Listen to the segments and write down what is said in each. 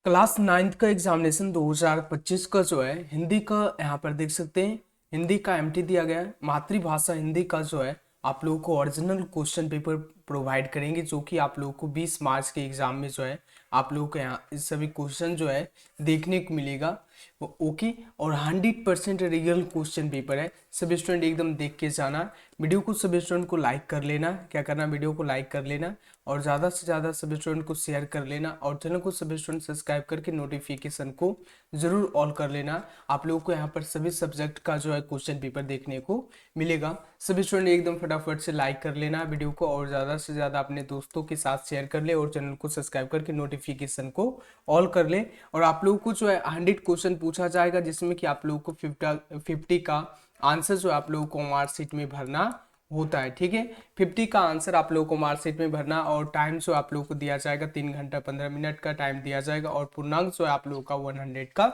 Class ninth का examination 2025 का जो है हिंदी का यहाँ पर देख सकते हैं। हिंदी का एमटी दिया गया है। मातृभाषा हिंदी का जो है आप लोगों को ओरिजिनल क्वेश्चन पेपर प्रोवाइड करेंगे, जो कि आप लोगों को 20 मार्च के एग्जाम में जो है आप लोगों को यहाँ इस सभी क्वेश्चन जो है देखने को मिलेगा। वो ओके, और 100% रियल क्वेश्चन पेपर है। सभी स्टूडेंट एकदम देख के जाना। वीडियो को सभी स्टूडेंट को लाइक कर लेना। क्या करना, वीडियो को लाइक कर लेना और ज़्यादा से ज़्यादा सभी स्टूडेंट को शेयर कर लेना और चैनल को सभी स्टूडेंट सब्सक्राइब करके नोटिफिकेशन को जरूर ऑल कर लेना। आप लोगों को यहाँ पर सभी सब्जेक्ट का जो है क्वेश्चन पेपर देखने को मिलेगा। सभी स्टूडेंट एकदम फटाफट से लाइक कर लेना वीडियो को और ज़्यादा से ज़्यादा अपने दोस्तों के साथ शेयर कर ले और चैनल को सब्सक्राइब करके नोटिफिकेशन को ऑल कर ले। और आप लोगों को जो है 100 क्वेश्चन पूछा जाएगा, जिसमें कि आप लोगों को 50 का आंसर जो आप लोगों को मार्कशीट में भरना होता है। ठीक है, 50 का आंसर आप लोगों को मार्कशीट में भरना और टाइम जो आप लोगों को दिया जाएगा 3 घंटा 15 मिनट का टाइम दिया जाएगा और पूर्णांक जो है आप लोगों का 100 का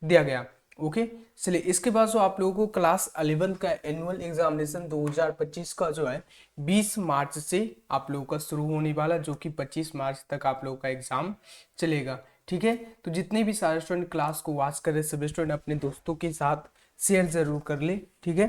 दिया गया। ओके, चलिए इसके बाद जो आप लोगों को क्लास 11 का एनुअल एग्जामिनेशन 2025 का जो है 20 मार्च से आप लोगों का शुरू होने वाला, जो कि 25 मार्च तक आप लोगों का एग्जाम चलेगा। ठीक है, तो जितने भी सारे स्टूडेंट क्लास को वॉच कर रहे सभी स्टूडेंट अपने दोस्तों के साथ शेयर जरूर कर ले। ठीक है,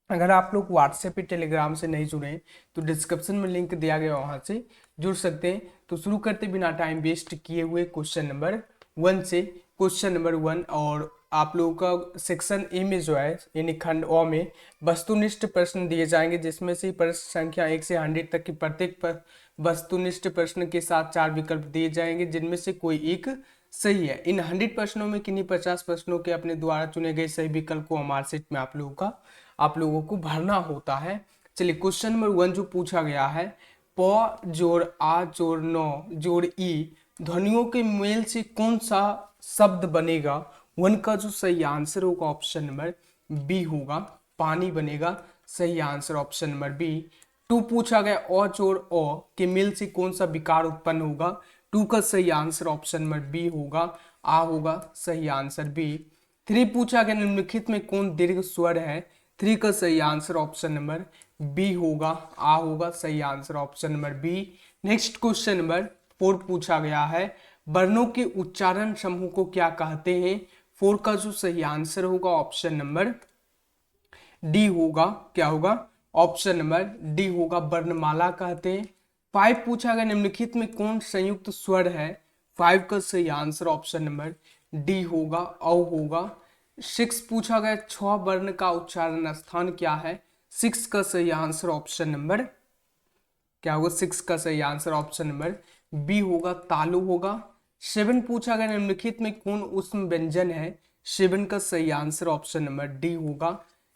अगर आप लोग व्हाट्सएप पे टेलीग्राम से नहीं जुड़े हैं तो डिस्क्रिप्शन में लिंक दिया गया, वहां से जुड़ सकते हैं। तो शुरू करते बिना टाइम वेस्ट किए हुए क्वेश्चन नंबर 1 से। क्वेश्चन नंबर 1, और आप लोगों का सेक्शन ए में जो है यानी खंड अ में वस्तुनिष्ठ प्रश्न दिए जाएंगे, जिसमें से प्रश्न संख्या 1 से 100 तक की प्रत्येक वस्तुनिष्ठ प्रश्न के साथ 4 विकल्प दिए जाएंगे, जिनमें से कोई एक सही है। इन 100 प्रश्नों में किन्हीं 50 प्रश्नों के अपने द्वारा चुने गए सही विकल्प को हमारे सेट में आप लोगों को भरना होता है। चलिए क्वेश्चन नंबर 1 जो पूछा गया है, प जोड़ आ जोड़ न जोड़ ई ध्वनियों के मेल से कौन सा शब्द बनेगा। 1 का जो सही आंसर होगा ऑप्शन नंबर बी होगा, पानी बनेगा। सही आंसर ऑप्शन नंबर बी। 2 पूछा गया अ जोड़ अ के मेल से कौन सा विकार उत्पन्न होगा। 2 का सही आंसर ऑप्शन नंबर बी होगा, आ होगा। सही आंसर बी। 3 पूछा गया निम्नलिखित में कौन दीर्घ स्वर है। 3 का सही आंसर ऑप्शन नंबर बी होगा, आ होगा। सही answer option number B. Next question number 4 पूछा गया है, वर्णों के उच्चारण समूह को क्या कहते हैं। 4 का जो सही आंसर होगा ऑप्शन नंबर डी होगा। क्या होगा, ऑप्शन नंबर डी होगा, वर्णमाला कहते हैं। 5 पूछा गया निम्नलिखित में कौन संयुक्त स्वर है। 5 का सही आंसर ऑप्शन नंबर डी होगा, औ होगा। 6 पूछा गया 6 वर्ण का उच्चारण स्थान क्या है। 6 का सही आंसर ऑप्शन नंबर क्या होगा, 6 का सही आंसर ऑप्शन नंबर बी होगा, तालु होगा। 7 पूछा गया निम्नलिखित में कौन ऊष्म व्यंजन है। 7 का सही आंसर ऑप्शन नंबर डी होगा।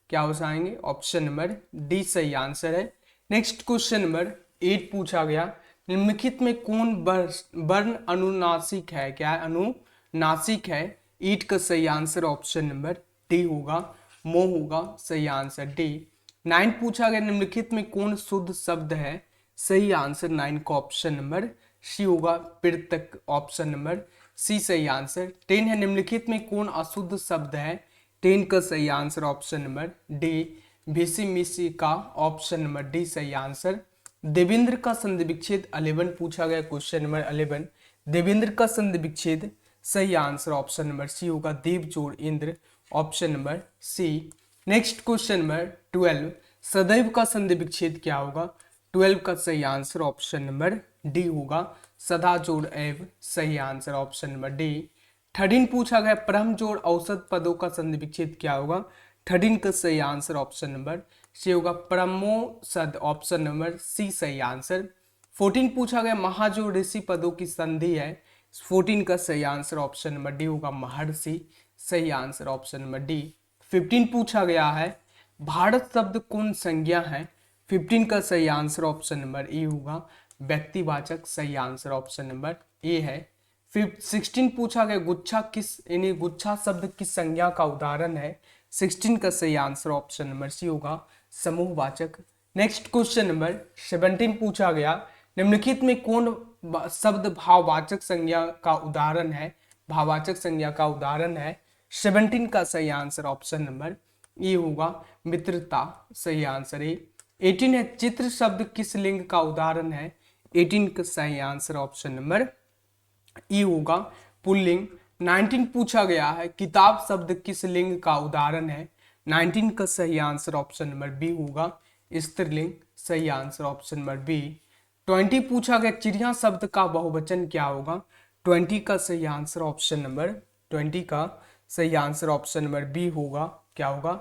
क्या हो जाएंगे, ऑप्शन नंबर डी सही आंसर है। नेक्स्ट क्वेश्चन नंबर 8 पूछा गया निम्नलिखित में कौन वर्ण अनुनासिक है। क्या है, अनुनासिक है। 8 का सही आंसर ऑप्शन नंबर डी होगा, मो होगा। सही आंसर डी। 9 पूछा गया निम्नलिखित में कौन शुद्ध शब्द है। सही आंसर 9 का ऑप्शन नंबर सी होगा, पृथक। ऑप्शन नंबर सी सही आंसर। 10 है निम्नलिखित में कौन अशुद्ध शब्द है। 10 का सही आंसर ऑप्शन नंबर डी, भिसी मिसी का। ऑप्शन नंबर डी सही आंसर। देवेंद्र का संधि विच्छेद 11 पूछा गया, क्वेश्चन नंबर 11। देवेंद्र का संधि विच्छेद सही आंसर ऑप्शन नंबर सी होगा, देव जोड़ इंद्र। Option number C. Next question number 12, सदैव का संधि विच्छेद क्या होगा। 12 का सही आंसर ऑप्शन नंबर डी होगा, सदा जोड़ एव। सही आंसर ऑप्शन नंबर डी। 13 पूछा गया परम जोड़ औसत पदों का संधि विच्छेद क्या होगा। 13 का सही आंसर ऑप्शन नंबर सी होगा, परमोसद। ऑप्शन नंबर सी सही आंसर। 14 पूछा गया महाजोड़ ऋषि पदों की संधि है। 14 का सही आंसर ऑप्शन नंबर डी होगा, महर्षि। सही आंसर ऑप्शन नंबर डी। 15 पूछा गया है भारत शब्द कौन संज्ञा है। 15 का सही आंसर ऑप्शन नंबर ए होगा, व्यक्तिवाचक। सही आंसर ऑप्शन नंबर ए है। 16 पूछा गया गुच्छा किस यानी गुच्छा शब्द किस संज्ञा का उदाहरण है। 16 का सही आंसर ऑप्शन नंबर सी होगा, समूहवाचक। नेक्स्ट क्वेश्चन नंबर 17 पूछा गया निम्नलिखित में कौन शब्द भाववाचक संज्ञा का उदाहरण है। भाववाचक संज्ञा का उदाहरण है। 17 का सही आंसर ऑप्शन नंबर ए होगा, मित्रता। सही आंसर है। 18 है चित्र शब्द किस लिंग का उदाहरण है। 18 का सही आंसर ऑप्शन नंबर ई होगा, पुल्लिंग। 19 पूछा गया है किताब शब्द किस लिंग का उदाहरण है। 19 का सही आंसर ऑप्शन नंबर बी होगा स्त्रीलिंग। सही आंसर ऑप्शन नंबर बी। 20 पूछा गया चिड़िया शब्द का बहुवचन क्या होगा। 20 का सही आंसर ऑप्शन नंबर 20 का सही आंसर ऑप्शन नंबर बी होगा। क्या होगा?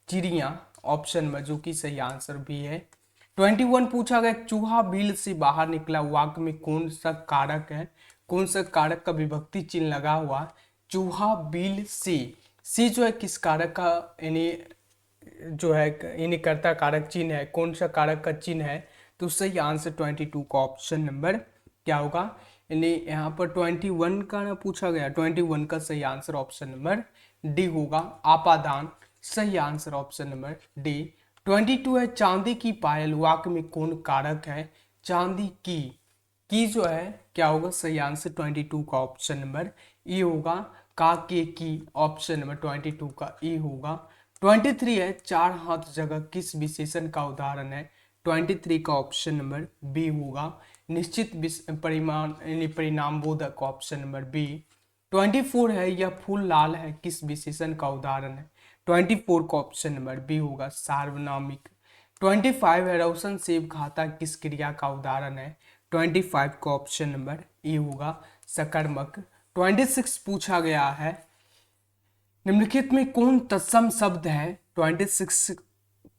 चिड़िया। ऑप्शन में जो कि सही आंसर बी है। 21 पूछा गया चूहा बिल से बाहर निकला वाक्य में कौन सा कारक है। कौन सा कारक का विभक्ति चिन्ह लगा हुआ। चूहा बिल से जो है किस कारक का यानी जो है यानी कर्ता कारक चिन्ह है। कौन सा कारक का चिन्ह है। तो सही आंसर 22 का ऑप्शन नंबर क्या होगा। यानी यहाँ पर 21 का ना पूछा गया। 21 का सही आंसर ऑप्शन नंबर डी होगा आपादान। सही आंसर ऑप्शन नंबर डी। 22 है चांदी की पायल वाक्य में कौन कारक है। चांदी की जो है क्या होगा। सही आंसर 22 का ऑप्शन नंबर ई होगा। का के की ऑप्शन नंबर 22 का ई होगा। 23 है चार हाथ जगह किस विशेषण का उदाहरण है। 23 का ऑप्शन नंबर बी होगा निश्चित परिमाण यानी परिणाम बोधक। Option number B. 24 है यह फूल लाल है किस विशेषण का उदाहरण है। 24 का ऑप्शन नंबर बी होगा सार्वनामिक। 25 है रोशन सेब खाता किस क्रिया का उदाहरण है। 25 का ऑप्शन नंबर ए होगा सकर्मक। 26 पूछा गया है निम्नलिखित में कौन तत्सम शब्द है। 26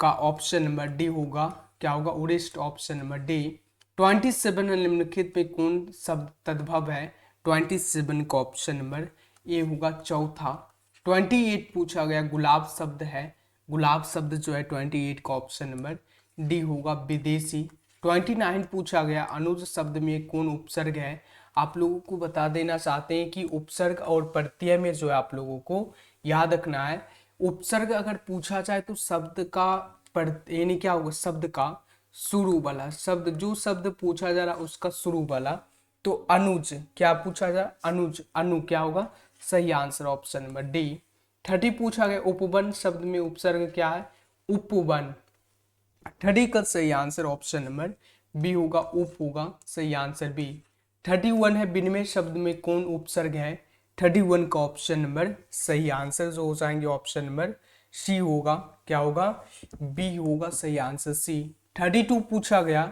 का ऑप्शन नंबर डी होगा। क्या होगा? उरिष्ट। Option number D. 27 निम्नलिखित में कौन शब्द तद्भव है। 27 का ऑप्शन नंबर ए होगा चौथा। 28 पूछा गया गुलाब शब्द है। गुलाब शब्द जो है 28 का ऑप्शन नंबर डी होगा विदेशी। 29 पूछा गया अनुज शब्द में कौन उपसर्ग है। आप लोगों को बता देना चाहते हैं कि उपसर्ग और प्रत्यय में जो है आप लोगों को याद रखना है। उपसर्ग अगर पूछा जाए तो शब्द का यानी क्या होगा शब्द का शुरू वाला शब्द। जो शब्द पूछा जा रहा उसका शुरू वाला। तो अनुज क्या पूछा जा अनुज अनु क्या होगा। सही आंसर ऑप्शन नंबर डी। 30 पूछा गया उपवन शब्द में उपसर्ग क्या है। उपवन। 30 का सही आंसर ऑप्शन नंबर बी होगा उप होगा। सही आंसर बी। 31 है विनिमय शब्द में कौन उपसर्ग है। 31 का ऑप्शन नंबर सही आंसर जो हो जाएंगे ऑप्शन नंबर सी होगा। क्या होगा? बी होगा। सही आंसर सी। 32 पूछा गया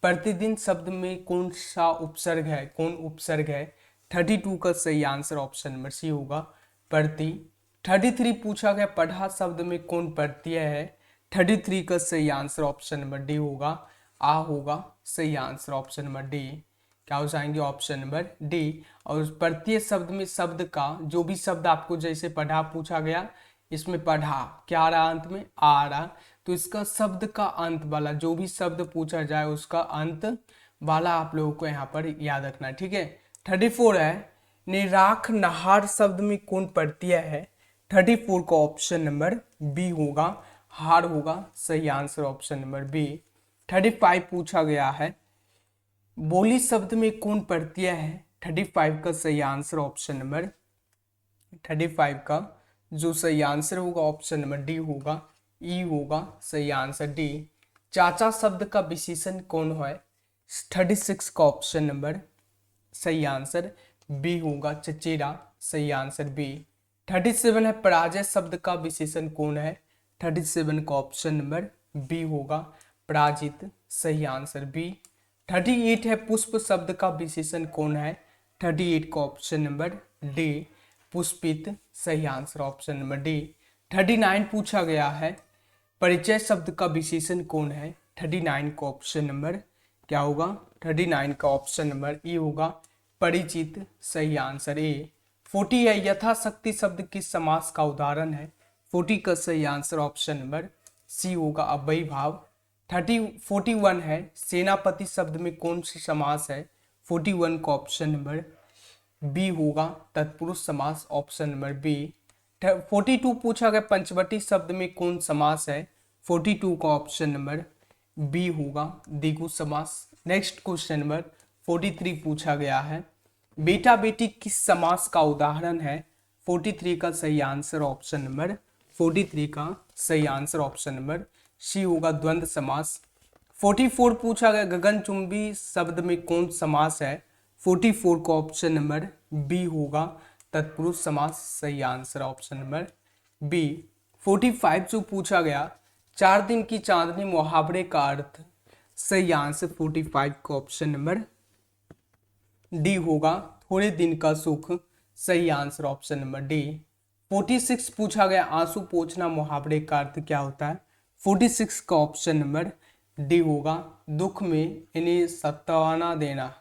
प्रतिदिन शब्द में कौन सा उपसर्ग है। कौन उपसर्ग है। 32 का सही आंसर ऑप्शन नंबर सी होगा प्रति। 33 पूछा गया पढ़ा शब्द में कौन प्रत्यय है। 33 का सही आंसर ऑप्शन नंबर डी होगा आ होगा। सही आंसर ऑप्शन नंबर डी। क्या हो जाएंगे ऑप्शन नंबर डी। और प्रत्यय शब्द में शब्द का जो भी शब्द आपको जैसे पढ़ा पूछा गया इसमें पढ़ा क्या आ रहा अंत में आ रहा। तो इसका शब्द का अंत वाला जो भी शब्द पूछा जाए उसका अंत वाला आप लोगों को यहाँ पर याद रखना है। ठीक है। 34 है निराख नहार शब्द में कौन प्रत्यय है। 34 का ऑप्शन नंबर बी होगा हार होगा। सही आंसर ऑप्शन नंबर बी। 35 पूछा गया है बोली शब्द में कौन प्रत्यय है। 35 का सही आंसर ऑप्शन नंबर 35 का जो सही आंसर होगा ऑप्शन नंबर डी होगा ई होगा। सही आंसर डी। चाचा शब्द का विशेषण कौन है। 36 का ऑप्शन नंबर सही आंसर बी होगा चचेरा। सही आंसर बी। 37 है पराजय शब्द का विशेषण कौन है। 37 का ऑप्शन नंबर बी होगा पराजित। सही आंसर बी। 38 है पुष्प शब्द का विशेषण कौन है। 38 का ऑप्शन नंबर डी पुष्पित। सही आंसर ऑप्शन नंबर डी। 39 पूछा गया है परिचय शब्द का विशेषण कौन है। 39 का ऑप्शन नंबर क्या होगा। 39 का ऑप्शन नंबर ई होगा परिचित। सही आंसर ए। 40 है यथाशक्ति शब्द किस समास का उदाहरण है। 40 का सही आंसर ऑप्शन नंबर सी होगा अव्ययी भाव। 41 है सेनापति शब्द में कौन सी समास है। 41 का ऑप्शन नंबर बी होगा तत्पुरुष समास। Option number B. 42 पूछा गया पंचवटी शब्द में कौन समास है। 42 का ऑप्शन नंबर बी होगा द्विगु समास। नेक्स्ट क्वेश्चन नंबर 43 पूछा गया है बेटा बेटी किस समास का उदाहरण है। 43 का सही आंसर ऑप्शन नंबर 43 का सही आंसर ऑप्शन नंबर सी होगा द्वंद्व समास। 44 पूछा गया गगनचुंबी शब्द में कौन समास है। 44 का ऑप्शन नंबर बी होगा तत्पुरुष समास सही आंसर ऑप्शन नंबर बी। 45 जो पूछा गया 4 दिन की चांदनी मुहावरे का अर्थ सही आंसर 45 का ऑप्शन नंबर डी होगा थोड़े दिन का सुख सही आंसर ऑप्शन नंबर डी। 46 पूछा गया आंसू पोंछना मुहावरे का अर्थ क्या होता है 46 का ऑप्शन नंबर डी होगा दुख में इन्हें सताना देना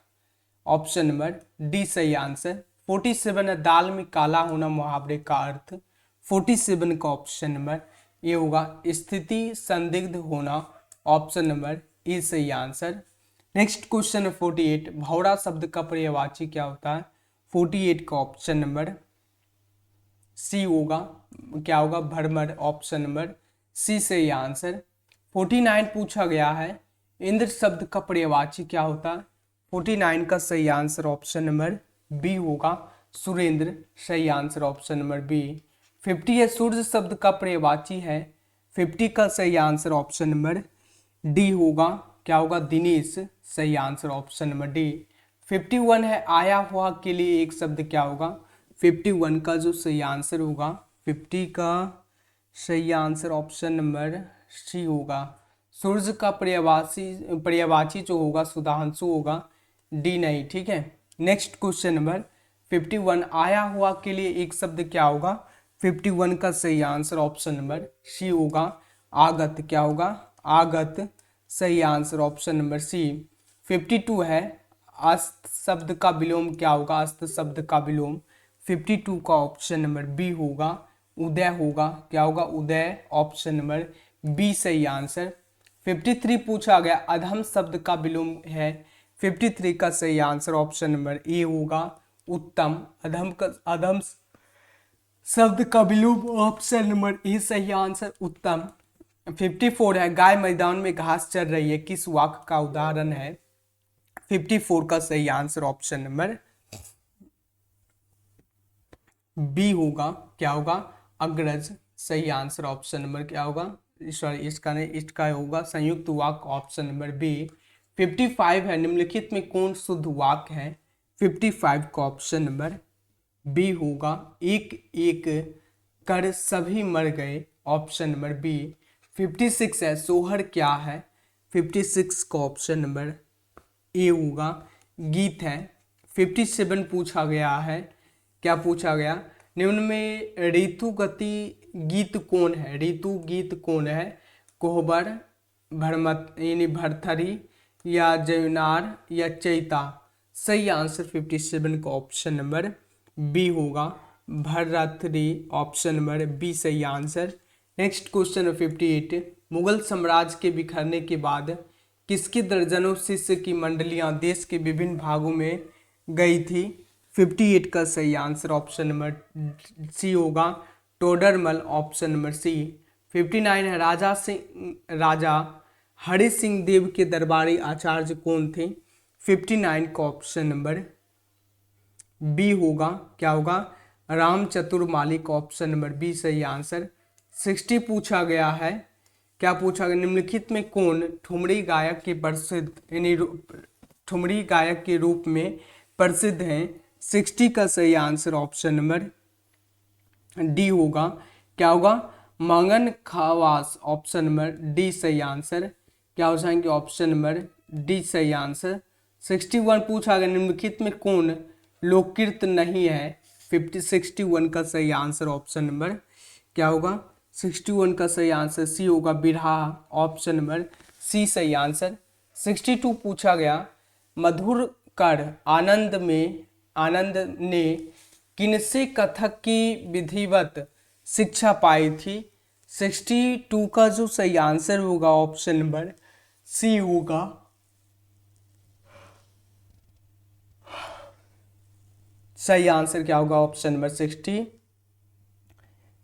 ऑप्शन नंबर डी सही आंसर। 47 है दाल में काला होना मुहावरे का अर्थ 47 का ऑप्शन नंबर ए होगा स्थिति संदिग्ध होना ऑप्शन नंबर ए सही आंसर। नेक्स्ट क्वेश्चन है 48 भौरा शब्द का पर्यायवाची क्या होता है 48 का ऑप्शन नंबर सी होगा क्या होगा भरमर ऑप्शन नंबर सी सही आंसर। 49 पूछा गया है इंद्र शब्द का पर्यायवाची क्या होता है 49 का सही आंसर ऑप्शन नंबर बी होगा सुरेंद्र सही आंसर ऑप्शन नंबर बी। 50 है सूर्य शब्द का पर्यायवाची है 50 का सही आंसर ऑप्शन नंबर डी होगा क्या होगा दिनेश सही आंसर ऑप्शन नंबर डी। 51 है आया हुआ के लिए एक शब्द क्या होगा 51 का जो सही आंसर होगा 50 का सही आंसर ऑप्शन नंबर सी होगा सूर्य का पर्यायवाची जो होगा सुधांशु होगा डी नहीं ठीक है। नेक्स्ट क्वेश्चन नंबर 51 आया हुआ के लिए एक शब्द क्या होगा 51 का सही आंसर ऑप्शन नंबर सी होगा आगत क्या होगा आगत सही आंसर ऑप्शन नंबर सी। 52 है अस्त शब्द का विलोम क्या होगा अस्त शब्द का विलोम 52 का ऑप्शन नंबर बी होगा उदय होगा क्या होगा उदय ऑप्शन नंबर बी सही आंसर। 53 पूछा गया अधम शब्द का विलोम है 53 का सही आंसर ऑप्शन नंबर ए होगा उत्तम अधम शब्द का विलोम ऑप्शन नंबर ए सही आंसर उत्तम। 54 है गाय मैदान में घास चर रही है किस वाक्य का उदाहरण है 54 का सही आंसर ऑप्शन नंबर बी होगा क्या होगा अग्रज सही आंसर ऑप्शन नंबर क्या होगा सॉरी इसका होगा संयुक्त वाक्य ऑप्शन नंबर बी। 55 है निम्नलिखित में कौन शुद्ध वाक्य है 55 का ऑप्शन नंबर बी होगा एक एक कर सभी मर गए ऑप्शन नंबर बी। 56 है सोहर क्या है 56 का ऑप्शन नंबर ए होगा गीत है। 57 पूछा गया है क्या पूछा गया निम्न में ऋतु गति गीत कौन है ऋतु गीत कौन है कोहबर भरमत यानी भरथरी या जयनार या चैता सही आंसर 57 का ऑप्शन नंबर बी होगा भरथरी ऑप्शन नंबर बी सही आंसर। नेक्स्ट क्वेश्चन है 58 मुगल साम्राज्य के बिखरने के बाद किसके दर्जनों शिष्य की मंडलियां देश के विभिन्न भागों में गई थी 58 का सही आंसर ऑप्शन नंबर सी होगा टोडरमल ऑप्शन नंबर सी। 59 है राजा हरि सिंह देव के दरबारी आचार्य कौन थे 59 का ऑप्शन नंबर बी होगा क्या होगा राम चतुर मालिक ऑप्शन नंबर बी सही आंसर। 60 पूछा गया है क्या पूछा गया निम्नलिखित में कौन ठुमरी गायक के प्रसिद्ध यानी ठुमरी गायक के रूप में प्रसिद्ध हैं 60 का सही आंसर ऑप्शन नंबर डी होगा क्या होगा मंगन खवास ऑप्शन नंबर डी सही आंसर क्या हो जाएंगे ऑप्शन नंबर डी सही आंसर। 61 पूछा गया निम्नलिखित में कौन लोककृत नहीं है 61 का सही आंसर ऑप्शन नंबर क्या होगा 61 का सही आंसर सी होगा बिरहा ऑप्शन नंबर सी सही आंसर। 62 पूछा गया मधुर कर आनंद ने किनसे कथक की विधिवत शिक्षा पाई थी 62 का जो सही आंसर होगा ऑप्शन नंबर सी होगा सही आंसर क्या होगा ऑप्शन नंबर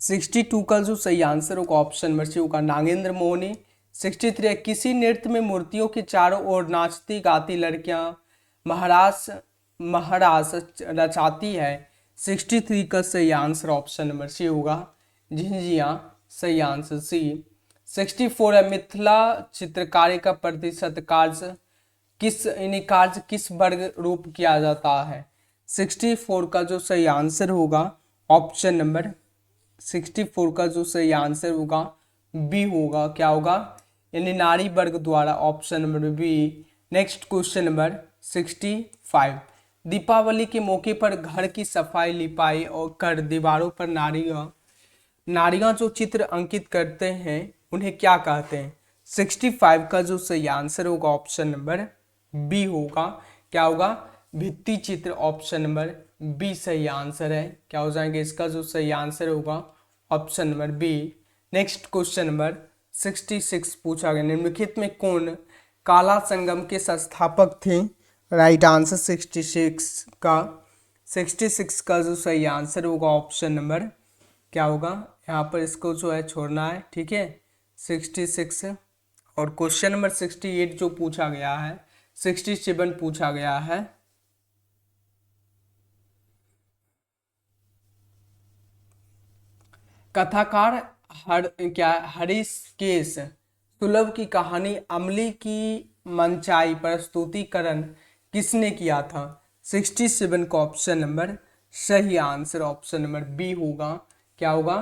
62 का जो सही आंसर होगा ऑप्शन नंबर सी होगा नागेंद्र मोहनी। 63 किसी नृत्य में मूर्तियों के चारों ओर नाचती गाती लड़कियां महारास रचाती है 63 का सही आंसर ऑप्शन नंबर सी होगा झिंझिया सही आंसर सी। 64 है मिथिला चित्रकारी का प्रतिशत कार्य किस वर्ग रूप किया जाता है 64 का जो सही आंसर होगा ऑप्शन नंबर 64 का जो सही आंसर होगा बी होगा। क्या होगा? यानी नारी वर्ग द्वारा, option number B. Next question number 65। Deepawali के मौके पर घर की सफाई लिपाई और कर दीवारों पर नारियां जो चित्र अंकित करते हैं उन्हें क्या कहते हैं? 65 का जो सही आंसर होगा ऑप्शन नंबर बी होगा। क्या होगा? भित्ति चित्र, ऑप्शन नंबर बी सही आंसर है। क्या हो जाएंगे इसका जो सही आंसर होगा option number B. Next question number 66 पूछा गया, निम्नलिखित में कौन काला संगम के संस्थापक थे? राइट आंसर 66 का जो सही आंसर होगा ऑप्शन नंबर क्या होगा? यहाँ पर इसको जो है छोड़ना है, ठीक है। 66 और क्वेश्चन नंबर 68 जो पूछा गया है, 67 पूछा गया है। कथाकार हरिकेश सुलभ की कहानी अमली की मनचाही प्रस्तुतिकरण किसने किया था? 67 का ऑप्शन नंबर सही आंसर ऑप्शन नंबर बी होगा। क्या होगा?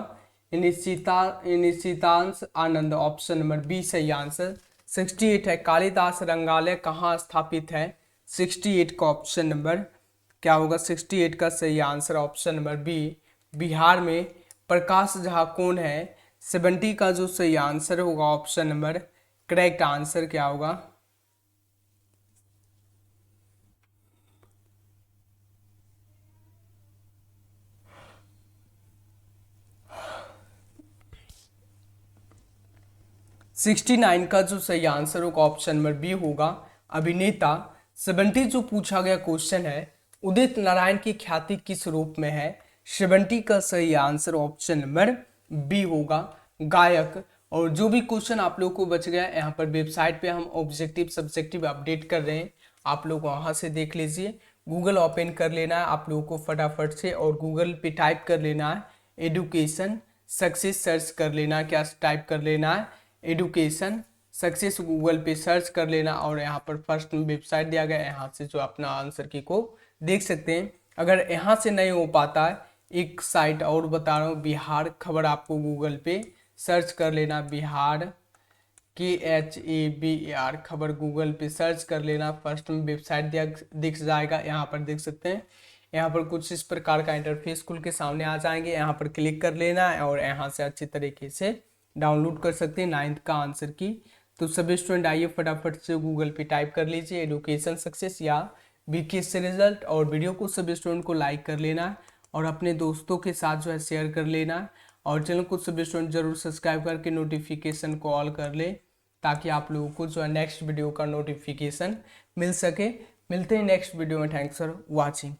निशितांश आनंद, ऑप्शन नंबर बी सही आंसर। 68 है, कालिदास रंगालय कहाँ स्थापित है? 68 का ऑप्शन नंबर क्या होगा? 68 का सही answer option number B, Bihar में। प्रकाश झा कौन है? 70 का जो सही आंसर होगा ऑप्शन नंबर करेक्ट आंसर क्या होगा? सिक्सटी 69 का जो सही आंसर होगा ऑप्शन नंबर बी होगा, अभिनेता। 70 जो पूछा गया क्वेश्चन है, उदित नारायण की ख्याति किस रूप में है? 70 का सही आंसर ऑप्शन नंबर बी होगा, गायक। और जो भी क्वेश्चन आप लोग को बच गया, यहाँ पर वेबसाइट पे हम ऑब्जेक्टिव सब्जेक्टिव अपडेट कर रहे हैं, आप लोग वहाँ से देख लीजिए। गूगल ओपन कर लेना है आप लोगों को फटाफट से, और गूगल पे टाइप कर लेना है एडुकेशन सक्सेस, सर्च कर लेना है। क्या टाइप कर लेना है? एडुकेशन सक्सेस, गूगल पे सर्च कर लेना, और यहाँ पर फर्स्ट वेबसाइट दिया गया है, यहाँ से जो अपना आंसर की को देख सकते हैं। अगर यहाँ से नहीं हो पाता है, एक साइट और बता रहा हूँ, बिहार खबर, आपको गूगल पे सर्च कर लेना, बिहार KHABAR खबर, गूगल पे सर्च कर लेना। फर्स्ट में वेबसाइट दिख जाएगा, यहाँ पर देख सकते हैं। यहाँ पर कुछ इस प्रकार का इंटरफेस खुल के सामने आ जाएंगे, यहाँ पर क्लिक कर लेना है और यहाँ से अच्छी तरीके से डाउनलोड कर सकते हैं 9th का आंसर की। तो सभी स्टूडेंट आइए फटाफट से गूगल पे टाइप कर लीजिए एडुकेशन सक्सेस या BKS रिजल्ट, और वीडियो को सभी स्टूडेंट को लाइक कर लेना है और अपने दोस्तों के साथ जो है शेयर कर लेना है, और चैनल को सभी स्टूडेंट जरूर सब्सक्राइब करके नोटिफिकेशन को ऑल कर ले, ताकि आप लोगों को जो है नेक्स्ट वीडियो का नोटिफिकेशन मिल सके। मिलते हैं नेक्स्ट वीडियो में। Thanks for watching.